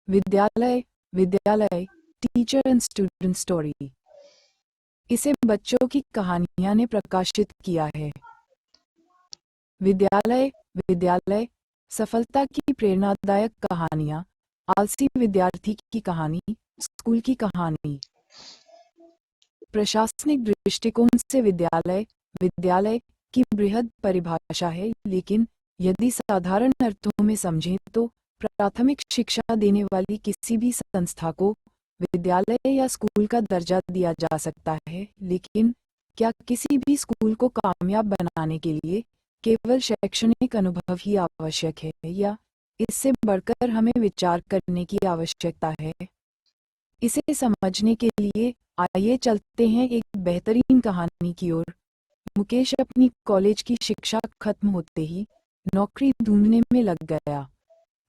विद्यालय विद्यालय teacher and student story. इसे बच्चों की कहानियां ने प्रकाशित किया है। विद्यालय विद्यालय सफलता की प्रेरणादायक कहानियां, आलसी विद्यार्थी की कहानी, स्कूल की कहानी। प्रशासनिक दृष्टिकोण से विद्यालय विद्यालय की बृहद परिभाषा है, लेकिन यदि साधारण अर्थों में समझें तो प्राथमिक शिक्षा देने वाली किसी भी संस्था को विद्यालय या स्कूल का दर्जा दिया जा सकता है। लेकिन क्या किसी भी स्कूल को कामयाब बनाने के लिए केवल शैक्षणिक अनुभव ही आवश्यक है, या इससे बढ़कर हमें विचार करने की आवश्यकता है? इसे समझने के लिए आइए चलते हैं एक बेहतरीन कहानी की ओर। मुकेश अपनी कॉलेज की शिक्षा खत्म होते ही नौकरी ढूंढने में लग गया।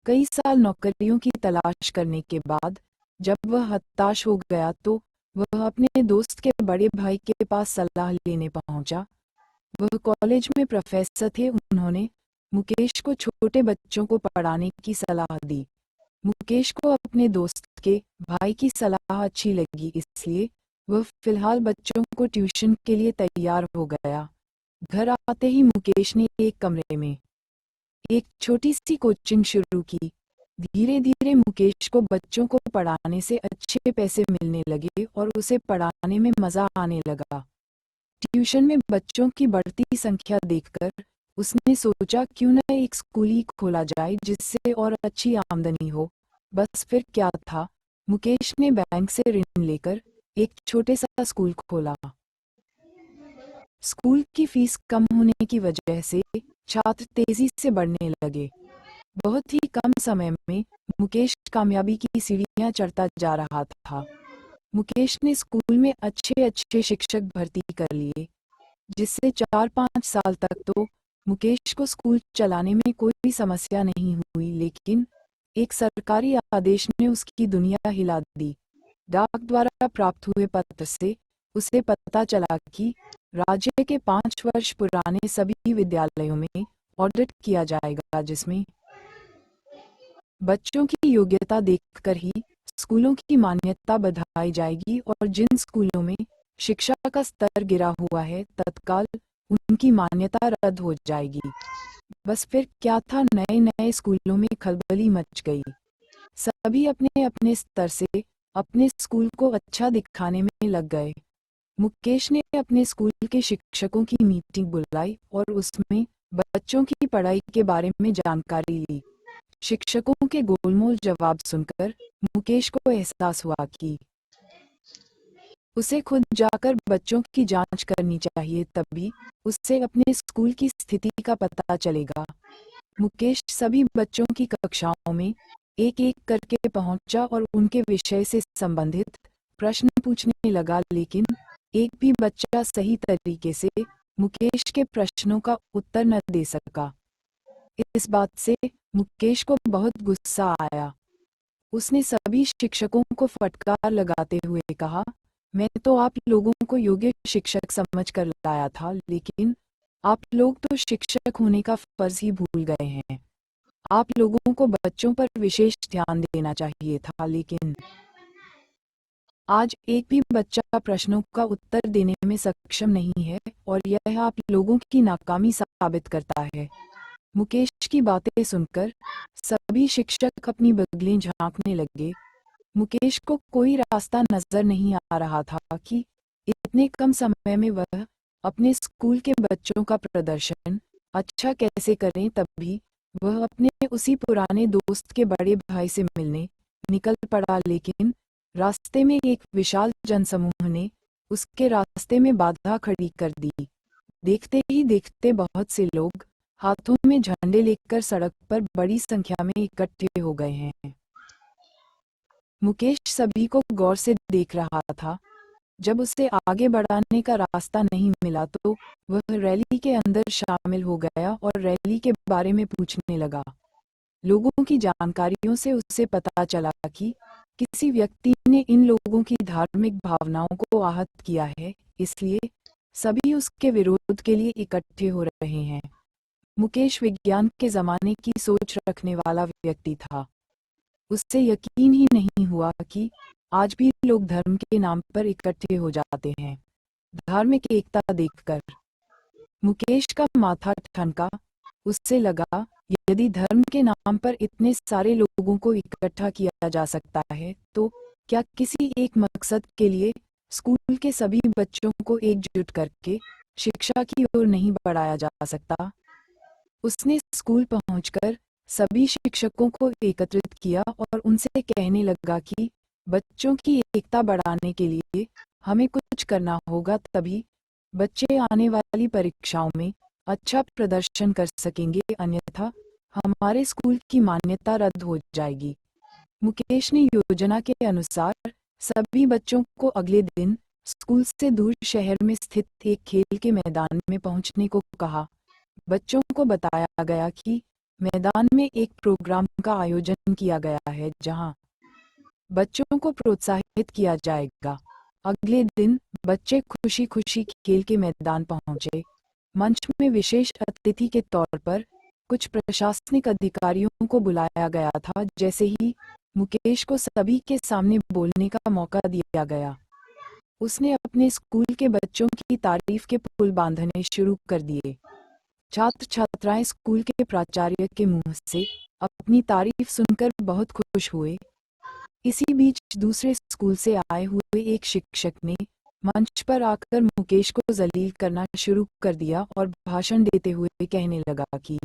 कई साल नौकरियों की तलाश करने के बाद जब वह हताश हो गया तो वह अपने दोस्त के बड़े भाई के पास सलाह लेने पहुंचा। वह कॉलेज में प्रोफेसर थे। उन्होंने मुकेश को छोटे बच्चों को पढ़ाने की सलाह दी। मुकेश को अपने दोस्त के भाई की सलाह अच्छी लगी, इसलिए वह फिलहाल बच्चों को ट्यूशन के लिए तैयार हो गया। घर आते ही मुकेश ने एक कमरे में एक छोटी सी कोचिंग शुरू की। धीरे धीरे मुकेश को बच्चों को पढ़ाने से अच्छे पैसे मिलने लगे और उसे पढ़ाने में मजा आने लगा। ट्यूशन में बच्चों की बढ़ती संख्या देखकर उसने सोचा, क्यों न एक स्कूल ही खोला जाए जिससे और अच्छी आमदनी हो। बस फिर क्या था, मुकेश ने बैंक से ऋण लेकर एक छोटे सा स्कूल खोला। स्कूल की फीस कम होने की वजह से छात्र तेजी से बढ़ने लगे। बहुत ही कम समय में मुकेश कामयाबी की सीढ़ियां चढ़ता जा रहा था। मुकेश ने स्कूल में अच्छे अच्छे शिक्षक भर्ती कर लिए, जिससे 4-5 साल तक तो मुकेश को स्कूल चलाने में कोई समस्या नहीं हुई। लेकिन एक सरकारी आदेश ने उसकी दुनिया हिला दी। डाक द्वारा प्राप्त हुए पत्र से उसे पता चला कि राज्य के 5 वर्ष पुराने सभी विद्यालयों में ऑडिट किया जाएगा, जिसमें बच्चों की योग्यता देखकर ही स्कूलों की मान्यता बढ़ाई जाएगी और जिन स्कूलों में शिक्षा का स्तर गिरा हुआ है तत्काल उनकी मान्यता रद्द हो जाएगी। बस फिर क्या था, नए नए स्कूलों में खलबली मच गई। सभी अपने अपने स्तर से अपने स्कूल को अच्छा दिखाने में लग गए। मुकेश ने अपने स्कूल के शिक्षकों की मीटिंग बुलाई और उसमें बच्चों की पढ़ाई के बारे में जानकारी ली। शिक्षकों के गोलमोल जवाब सुनकर मुकेश को एहसास हुआ कि उसे खुद जाकर बच्चों की जांच करनी चाहिए, तभी उससे अपने स्कूल की स्थिति का पता चलेगा। मुकेश सभी बच्चों की कक्षाओं में एक एक करके पहुंचा और उनके विषय से संबंधित प्रश्न पूछने लगा, लेकिन एक भी बच्चा सही तरीके से मुकेश के प्रश्नों का उत्तर न दे सका। इस बात से मुकेश को बहुत गुस्सा आया। उसने सभी शिक्षकों को फटकार लगाते हुए कहा, मैं तो आप लोगों को योग्य शिक्षक समझ कर लाया था, लेकिन आप लोग तो शिक्षक होने का फर्ज ही भूल गए हैं। आप लोगों को बच्चों पर विशेष ध्यान देना चाहिए था, लेकिन आज एक भी बच्चा प्रश्नों का उत्तर देने में सक्षम नहीं है और यह आप लोगों की नाकामी साबित करता है। मुकेश की बातें सुनकर सभी शिक्षक अपनी बगलें झांकने लगे। मुकेश को कोई रास्ता नजर नहीं आ रहा था कि इतने कम समय में वह अपने स्कूल के बच्चों का प्रदर्शन अच्छा कैसे करें। तभी वह अपने उसी पुराने दोस्त के बड़े भाई से मिलने निकल पड़ा, लेकिन रास्ते में एक विशाल जनसमूह ने उसके रास्ते में बाधा खड़ी कर दी। देखते ही देखते बहुत से लोग हाथों में झंडे लेकर सड़क पर बड़ी संख्या में इकट्ठे हो गए हैं। मुकेश सभी को गौर से देख रहा था। जब उसे आगे बढ़ाने का रास्ता नहीं मिला तो वह रैली के अंदर शामिल हो गया और रैली के बारे में पूछने लगा। लोगों की जानकारियों से उसे पता चला कि किसी व्यक्ति ने इन लोगों की धार्मिक भावनाओं को आहत किया है, इसलिए सभी उसके विरोध के लिए इकट्ठे हो रहे हैं। मुकेश विज्ञान के जमाने की सोच रखने वाला व्यक्ति था। उससे यकीन ही नहीं हुआ कि आज भी लोग धर्म के नाम पर इकट्ठे हो जाते हैं। धार्मिक एकता देखकर मुकेश का माथा ठनका। उससे लगा, यदि धर्म के नाम पर इतने सारे लोगों को इकट्ठा किया जा सकता है तो क्या किसी एक मकसद के लिए स्कूल के सभी बच्चों को एकजुट करके शिक्षा की ओर नहीं बढ़ाया जा सकता। उसने स्कूल पहुंचकर सभी शिक्षकों को एकत्रित किया और उनसे कहने लगा कि बच्चों की एकता बढ़ाने के लिए हमें कुछ करना होगा, तभी बच्चे आने वाली परीक्षाओं में अच्छा प्रदर्शन कर सकेंगे, अन्यथा हमारे स्कूल की मान्यता रद्द हो जाएगी। मुकेश ने योजना के अनुसार सभी बच्चों को अगले दिन स्कूल से दूर शहर में स्थित एक खेल के मैदान में पहुंचने को कहा। बच्चों को बताया गया कि मैदान में एक प्रोग्राम का आयोजन किया गया है जहां बच्चों को प्रोत्साहित किया जाएगा। अगले दिन बच्चे खुशी खुशी खेल के मैदान पहुंचे। मंच में विशेष अतिथि के तौर पर कुछ प्रशासनिक अधिकारियों को बुलाया गया था। जैसे ही मुकेश को सभी के सामने बोलने का मौका दिया गया, उसने अपने स्कूल के बच्चों की तारीफ के पुल बांधने शुरू कर दिए। छात्र छात्राएं स्कूल के प्राचार्य के मुंह से अपनी तारीफ सुनकर बहुत खुश हुए। इसी बीच दूसरे स्कूल से आए हुए एक शिक्षक ने मंच पर आकर मुकेश को जलील करना शुरू कर दिया और भाषण देते हुए कहने लगा कि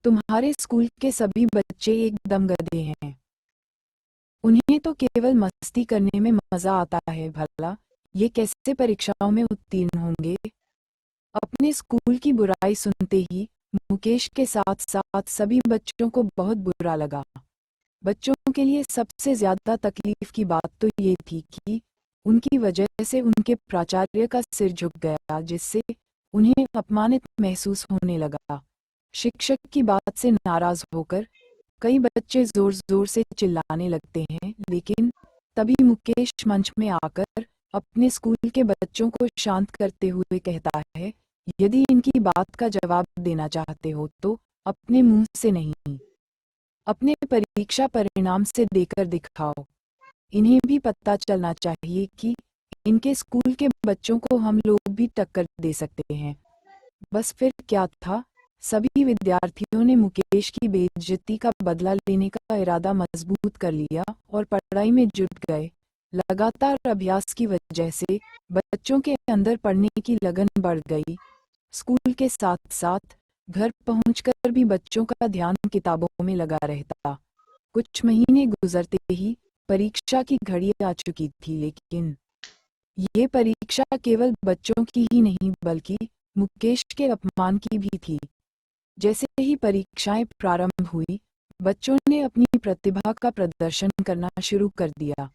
तुम्हारे स्कूल के सभी बच्चे एकदम गधे हैं। उन्हें तो केवल मस्ती करने में मजा आता है, भला ये कैसे परीक्षाओं में उत्तीर्ण होंगे। अपने स्कूल की बुराई सुनते ही मुकेश के साथ साथ सभी बच्चों को बहुत बुरा लगा। बच्चों के लिए सबसे ज्यादा तकलीफ की बात तो ये थी कि उनकी वजह से उनके प्राचार्य का सिर झुक गया, जिससे उन्हें अपमानित महसूस होने लगा। शिक्षक की बात से नाराज होकर कई बच्चे जोर जोर से चिल्लाने लगते हैं, लेकिन तभी मुकेश मंच में आकर अपने स्कूल के बच्चों को शांत करते हुए कहता है, यदि इनकी बात का जवाब देना चाहते हो तो अपने मुंह से नहीं, अपने परीक्षा परिणाम से देकर दिखाओ। इन्हें भी पता चलना चाहिए कि इनके स्कूल के बच्चों को हम लोग भी टक्कर दे सकते हैं। बस फिर क्या था, सभी विद्यार्थियों ने मुकेश की बेइज्जती का बदला लेने का इरादा मजबूत कर लिया और पढ़ाई में जुट गए। लगातार अभ्यास की वजह से बच्चों के अंदर पढ़ने की लगन बढ़ गई। स्कूल के साथ साथ घर पहुंचकर भी बच्चों का ध्यान किताबों में लगा रहता। कुछ महीने गुजरते ही परीक्षा की घड़ी आ चुकी थी, लेकिन ये परीक्षा केवल बच्चों की ही नहीं बल्कि मुकेश के अपमान की भी थी। जैसे ही परीक्षाएं प्रारंभ हुई, बच्चों ने अपनी प्रतिभा का प्रदर्शन करना शुरू कर दिया।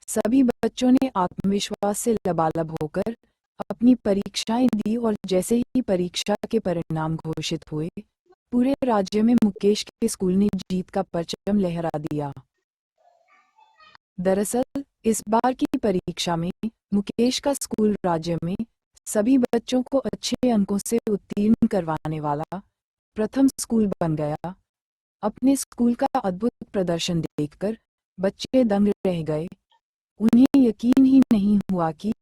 सभी बच्चों ने आत्मविश्वास से लबालब होकर अपनी परीक्षाएं दी और जैसे ही परीक्षा के परिणाम घोषित हुए, पूरे राज्य में मुकेश के स्कूल ने जीत का परचम लहरा दिया। दरअसल इस बार की परीक्षा में मुकेश का स्कूल राज्य में सभी बच्चों को अच्छे अंकों से उत्तीर्ण करवाने वाला प्रथम स्कूल बन गया। अपने स्कूल का अद्भुत प्रदर्शन देखकर बच्चे दंग रह गए। उन्हें यकीन ही नहीं हुआ कि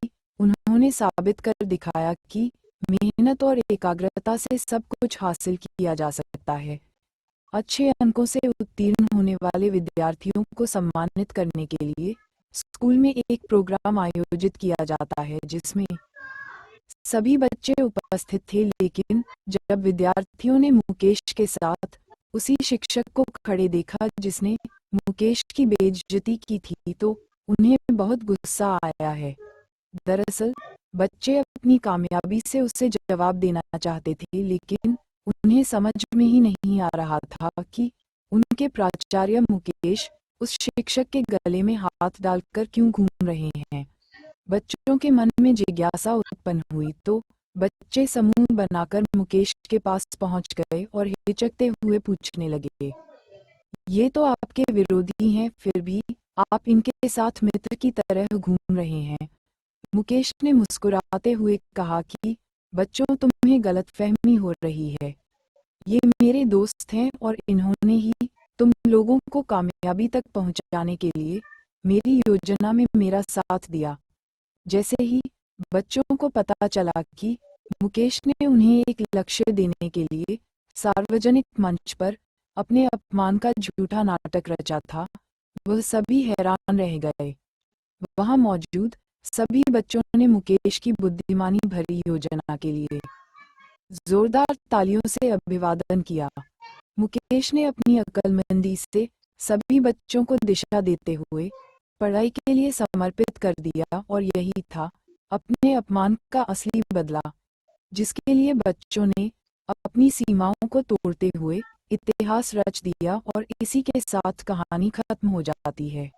उन्होंने साबित कर दिखाया कि मेहनत और एकाग्रता से सब कुछ हासिल किया जा सकता है। अच्छे अंकों से उत्तीर्ण होने वाले विद्यार्थियों को सम्मानित करने के लिए स्कूल में एक प्रोग्राम आयोजित किया जाता है, जिसमें सभी बच्चे उपस्थित थे। लेकिन जब विद्यार्थियों ने मुकेश के साथ उसी शिक्षक को खड़े देखा जिसने मुकेश की बेइज्जती की थी, तो उन्हें बहुत गुस्सा आया है। दरअसल बच्चे अपनी कामयाबी से उससे जवाब देना चाहते थे, लेकिन उन्हें समझ में ही नहीं आ रहा था कि उनके प्राचार्य मुकेश उस शिक्षक के गले में हाथ डालकर क्यों घूम रहे हैं। बच्चों के मन में जिज्ञासा उत्पन्न हुई तो बच्चे समूह बनाकर मुकेश के पास पहुंच गए और हिचकते हुए पूछने लगे, ये तो आपके विरोधी हैं, फिर भी आप इनके साथ मित्र की तरह घूम रहे हैं। मुकेश ने मुस्कुराते हुए कहा कि बच्चों, तुम्हें गलतफहमी हो रही है। ये मेरे दोस्त हैं और इन्होंने ही तुम लोगों को कामयाबी तक पहुंचाने के लिए मेरी योजना में मेरा साथ दिया। जैसे ही बच्चों को पता चला कि मुकेश ने उन्हें एक लक्ष्य देने के लिए सार्वजनिक मंच पर अपने अपमान का झूठा नाटक रचा था, वह सभी हैरान रह गए। वहां मौजूद सभी बच्चों ने मुकेश की बुद्धिमानी भरी योजना के लिए जोरदार तालियों से अभिवादन किया। मुकेश ने अपनी अक्लमंदी से सभी बच्चों को दिशा देते हुए पढ़ाई के लिए समर्पित कर दिया, और यही था अपने अपमान का असली बदला, जिसके लिए बच्चों ने अपनी सीमाओं को तोड़ते हुए इतिहास रच दिया। और इसी के साथ कहानी खत्म हो जाती है।